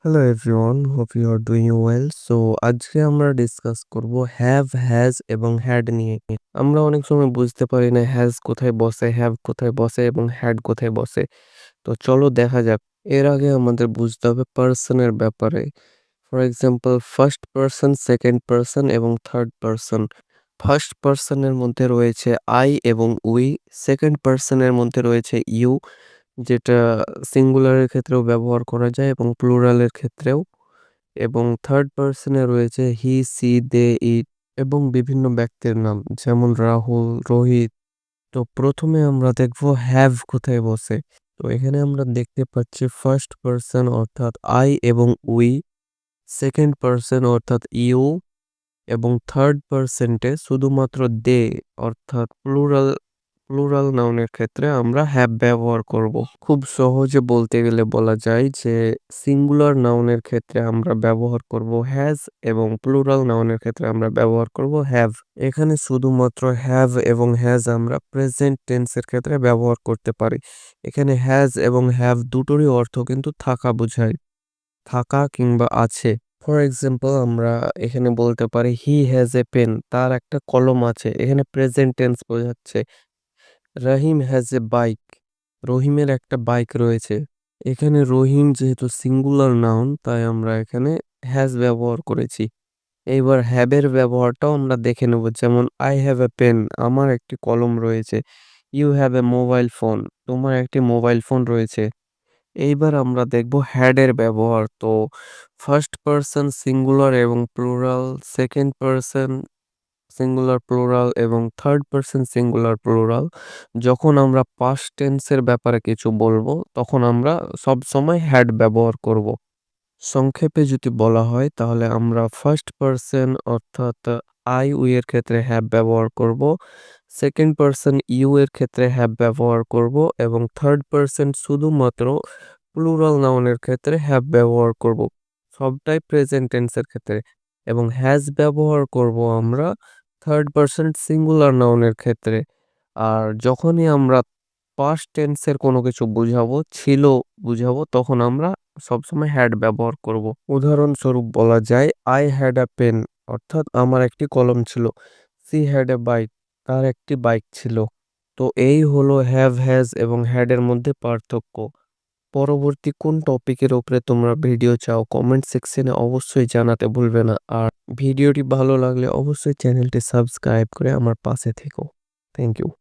Hello everyone, hope you are doing well. So আজকে আমরা discuss করব হ্যাভ, হ্যাজ এবং হ্যাড নিয়ে। আমরা অনেক সময় বুঝতে পারি না হ্যাজ কোথায় বসে, হ্যাভ কোথায় বসে এবং হ্যাড কোথায় বসে। তো চলো দেখা যাক। এর আগে আমাদের বুঝতে হবে পার্সনের ব্যাপারে। For example, first person, second person এবং থার্ড পার্সন। ফার্স্ট পার্সনের মধ্যে রয়েছে আই এবং উই। সেকেন্ড পার্সনের মধ্যে রয়েছে ইউ, যেটা সিঙ্গুলারের ক্ষেত্রেও ব্যবহার করা যায় এবং প্লুরালের ক্ষেত্রেও। এবং থার্ড পার্সনে রয়েছে হি, সি, দে, ইট এবং বিভিন্ন ব্যক্তির নাম যেমন রাহুল, রোহিত। তো প্রথমে আমরা দেখব হ্যাভ কোথায় বসে। তো এখানে আমরা দেখতে পাচ্ছি ফার্স্ট পার্সন অর্থাৎ আই এবং উই, সেকেন্ড পার্সন অর্থাৎ ইউ এবং থার্ড পার্সেন্টে শুধুমাত্র দে অর্থাৎ প্লুরাল প্লুরাল নাউনের ক্ষেত্রে আমরা হ্যাভ ব্যবহার করব। খুব সহজে বলতে গেলে বলা যায় যে সিঙ্গুলার নাউনের ক্ষেত্রে আমরা ব্যবহার করব হ্যাজ এবং প্লুরাল নাউনের ক্ষেত্রে আমরা ব্যবহার করব হ্যাভ। এখানে শুধুমাত্র হ্যাভ এবং হ্যাজ আমরা প্রেজেন্ট টেন্সের ক্ষেত্রে ব্যবহার করতে পারি। এখানে হ্যাজ এবং হ্যাভ দুটোরই অর্থ কিন্তু থাকা বোঝায়, থাকা কিংবা আছে। ফর এক্সাম্পল, আমরা এখানে বলতে পারি হি হ্যাজ এ পেন, তার একটা কলম আছে। এখানে প্রেজেন্ট টেন্স বোঝাচ্ছে। রাহিম হ্যাজ এ বাইক, রহিমের একটা বাইক রয়েছে। এখানে রহিম যেহেতু সিঙ্গুলার নাউন, তাই আমরা এখানে হ্যাজ ব্যবহার করেছি। এইবার হ্যাভের ব্যবহারটাও আমরা দেখে নেব, যেমন আই হ্যাভ এ পেন, আমার একটি কলম রয়েছে। You have a mobile phone, তোমার একটি মোবাইল ফোন রয়েছে। এইবার আমরা দেখব হ্যাডের ব্যবহার। তো ফার্স্ট পার্সন সিঙ্গুলার এবং plural, second person singular plural এবং থার্ড পার্সন সিঙ্গুলার প্লুরাল। যখন আমরা পাস্ট টেন্সের ব্যাপারে কিছু বলবো, তখন আমরা সব সময় হ্যাড ব্যবহার করব। সংক্ষেপে যদি বলা হয় তাহলে আমরা ফার্স্ট পার্সন অর্থাৎ আই উই এর ক্ষেত্রে হ্যাভ ব্যবহার করব, সেকেন্ড পার্সন ইউ এর ক্ষেত্রে হ্যাভ ব্যবহার করব এবং থার্ড পার্সন শুধুমাত্র প্লুরাল নাউনের ক্ষেত্রে হ্যাভ ব্যবহার করব, সবটাই প্রেজেন্ট টেন্সের ক্ষেত্রে। এবং হ্যাজ ব্যবহার করব আমরা থার্ড পার্সন সিঙ্গুলার নাউনের ক্ষেত্রে। আর যখনই আমরা পাস্ট টেন্সের কোনো কিছু বুঝাবো, ছিল বুঝাবো, তখন আমরা সবসময় হ্যাড ব্যবহার করব। উদাহরণস্বরূপ বলা যায় আই হ্যাড আ পেন, অর্থাৎ আমার একটি কলম ছিল। সি হ্যাড এ বাইক, তার একটি বাইক ছিল। তো এই হলো হ্যাভ, হ্যাজ এবং হ্যাড এর মধ্যে পার্থক্য। পরবর্তী কোন টপিকের উপরে তোমরা ভিডিও চাও কমেন্ট সেকশনে অবশ্যই জানাতে ভুলবে না। আর ভিডিওটি ভালো লাগলে অবশ্যই চ্যানেলটি সাবস্ক্রাইব করে আমার পাশে থেকো। Thank you.